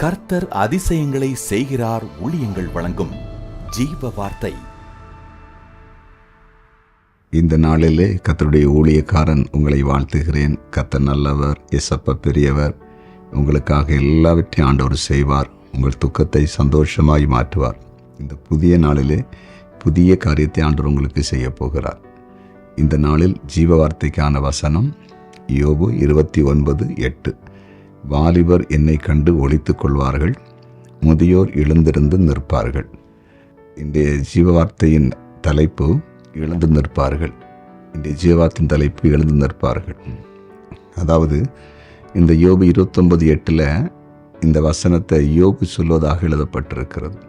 கர்த்தர் அதிசயங்களை செய்கிறார். ஊழியங்கள் வழங்கும் ஜீவ வார்த்தை. இந்த நாளிலே கர்த்தருடைய ஊழியக்காரன் உங்களை வாழ்த்துகிறேன். கர்த்தர் நல்லவர், இயேசப்பா பெரியவர். உங்களுக்காக எல்லாவற்றையும் ஆண்டவர் செய்வார். உங்கள் துக்கத்தை சந்தோஷமாய் மாற்றுவார். இந்த புதிய நாளிலே புதிய காரியத்தை ஆண்டவர் உங்களுக்கு செய்ய போகிறார். இந்த நாளில் ஜீவ வார்த்தைக்கான வசனம் யோபு 29:8. வாலிபர் என்னை கண்டு ஒளித்துக் கொள்வார்கள், முதியோர் எழுந்திருந்து நிற்பார்கள். இன்றைய ஜீவ வார்த்தையின் தலைப்பு எழுந்து நிற்பார்கள். இன்றைய ஜீவவார்த்தையின் தலைப்பு எழுந்து நிற்பார்கள். அதாவது இந்த யோபு 29:8 இந்த வசனத்தை யோபு சொல்வதாக எழுதப்பட்டிருக்கிறது.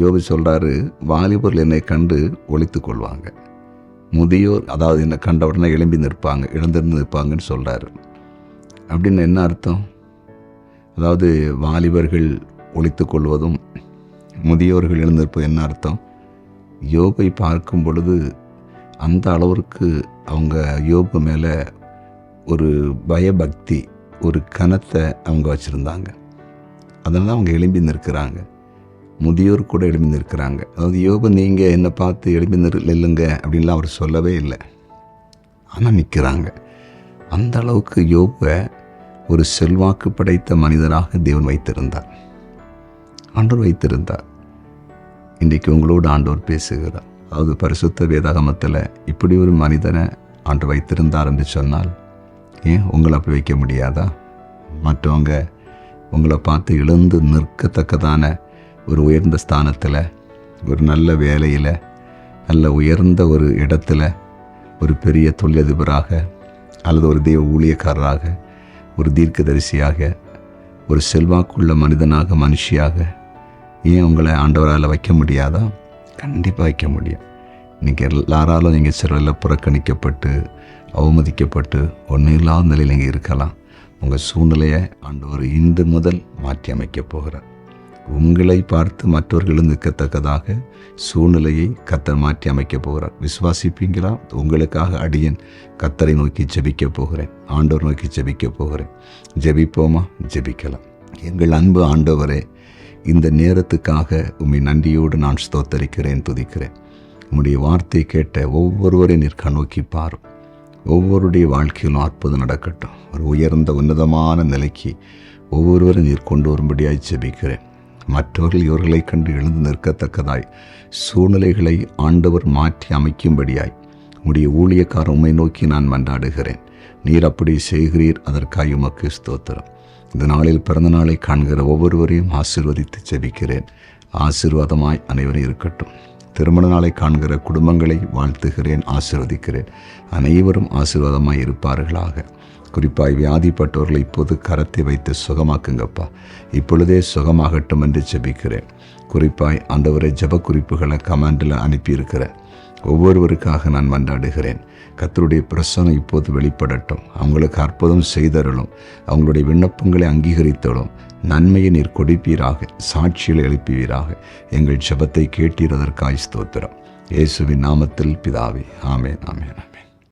யோபு சொல்றாரு, வாலிபர்கள் என்னை கண்டு ஒளித்துக் கொள்வாங்க, முதியோர் அதாவது என்னை கண்ட உடனே எழும்பி நிற்பாங்க, எழுந்திருந்து நிற்பாங்கன்னு சொல்றாரு. அப்படின்னு என்ன அர்த்தம்? அதாவது வாலிபர்கள் ஒளித்துக் கொள்வதும் முதியோர்கள் எழுந்திருப்பது என்ன அர்த்தம்? யோபை பார்க்கும் பொழுது அந்த அளவிற்கு அவங்க யோபு மேலே ஒரு பயபக்தி, ஒரு கனத்தை அவங்க வச்சுருந்தாங்க. அதனால அவங்க எழும்பி நிற்கிறாங்க. முதியோர் கூட எழும்பி நிற்கிறாங்க. அதாவது யோபு நீங்கள் என்னை பார்த்து எழும்பி நில்லுங்க அப்படின்லாம் அவர் சொல்லவே இல்லை. ஆனால் நிற்கிறாங்க. அந்த அளவுக்கு யோபை ஒரு செல்வாக்கு படைத்த மனிதராக தேவன் வைத்திருந்தார், ஆண்டவர் வைத்திருந்தார். இன்றைக்கு உங்களோடு ஆண்டவர் பேசுகிறார். அதாவது பரிசுத்த வேதாகமத்தில் இப்படி ஒரு மனிதனை ஆண்டவர் வைத்திருந்தார் என்று சொன்னால் ஏன் உங்களை அப்படி வைக்க முடியாதா? மற்றவங்க உங்களை பார்த்து எழுந்து நிற்கத்தக்கதான ஒரு உயர்ந்த ஸ்தானத்தில், ஒரு நல்ல வேலையில், நல்ல உயர்ந்த ஒரு இடத்துல, ஒரு பெரிய தொழிலதிபராக அல்லது ஒரு தெய்வ ஊழியக்காரராக, ஒரு தீர்க்கதரிசியாக, ஒரு செல்வாக்குள்ள மனிதனாக, மனுஷியாக ஏன் உங்களை ஆண்டவரால் வைக்க முடியாதா? கண்டிப்பாக வைக்க முடியும். இன்றைக்கி எல்லாராலும் நீங்கள் சிலரில் புறக்கணிக்கப்பட்டு அவமதிக்கப்பட்டு ஒன்றும் இல்லாத நிலையில் நீங்கள் இருக்கலாம். உங்கள் சூழ்நிலையை ஆண்டவர் இன்று முதல் மாற்றி அமைக்கப் போகிறார். உங்களை பார்த்து மற்றவர்களும் நிற்கத்தக்கதாக சூழ்நிலையை கர்த்தர் மாற்றி அமைக்கப் போகிறார். விசுவாசிப்பீங்களா? உங்களுக்காக அடியேன் கர்த்தரை நோக்கி ஜெபிக்க போகிறேன், ஆண்டவர் நோக்கி ஜெபிக்க போகிறேன். ஜெபிப்போமா? ஜெபிக்கலாம். எங்கள் அன்பு ஆண்டவரே, இந்த நேரத்துக்காக உம்மை நன்றியோடு நான் ஸ்தோத்தரிக்கிறேன், துதிக்கிறேன். உம்முடைய வார்த்தை கேட்ட ஒவ்வொருவரையும் நீர் கண்ணோக்கி பாரும். ஒவ்வொருடைய வாழ்க்கையிலும் அற்புதம் நடக்கட்டும். ஒரு உயர்ந்த உன்னதமான நிலைக்கு ஒவ்வொருவரும் நீர் கொண்டு வரும்படியாய் ஜெபிக்கிறேன். மற்றவர்கள் இவர்களை கண்டு எழுந்து நிற்கத்தக்கதாய் சூழ்நிலைகளை ஆண்டவர் மாற்றி அமைக்கும்படியாய் உம்முடைய ஊழியக்காரர் உம்மை நோக்கி நான் மன்றாடுகிறேன். நீர் அப்படி செய்கிறீர், அதற்காக உமக்கு ஸ்தோத்திரம். இந்த நாளில் பிறந்த நாளை காண்கிற ஒவ்வொருவரையும் ஆசீர்வதித்து ஜெபிக்கிறேன். ஆசீர்வாதமாய் அனைவரும் இருக்கட்டும். திருமண நாளை காண்கிற குடும்பங்களை வாழ்த்துகிறேன், ஆசீர்வதிக்கிறேன். அனைவரும் ஆசீர்வாதமாய் இருப்பார்களாக. குறிப்பாய் வியாதிப்பட்டவர்களை இப்போது கரத்தை வைத்து சுகமாக்குங்கப்பா. இப்பொழுதே சுகமாகட்டும் என்று ஜெபிக்கிறேன். குறிப்பாய் ஆண்டவரை ஜெப குறிப்புகளை கமெண்டில் அனுப்பியிருக்கிறேன். ஒவ்வொருவருக்காக நான் மன்றாடுகிறேன். கர்த்தருடைய பிரசன்னம் இப்போது வெளிப்படட்டும். அவங்களுக்கு அற்புதம் செய்தருளும். அவங்களுடைய விண்ணப்பங்களை அங்கீகரித்தலும். நன்மையை நீர் கொடுப்பீராக, சாட்சிகளை எழுப்புவீராக. எங்கள் ஜெபத்தை கேட்டீர், அதற்காய் ஸ்தோத்திரம். இயேசுவின் நாமத்தில் பிதாவே, ஆமென், ஆமென், ஆமென்.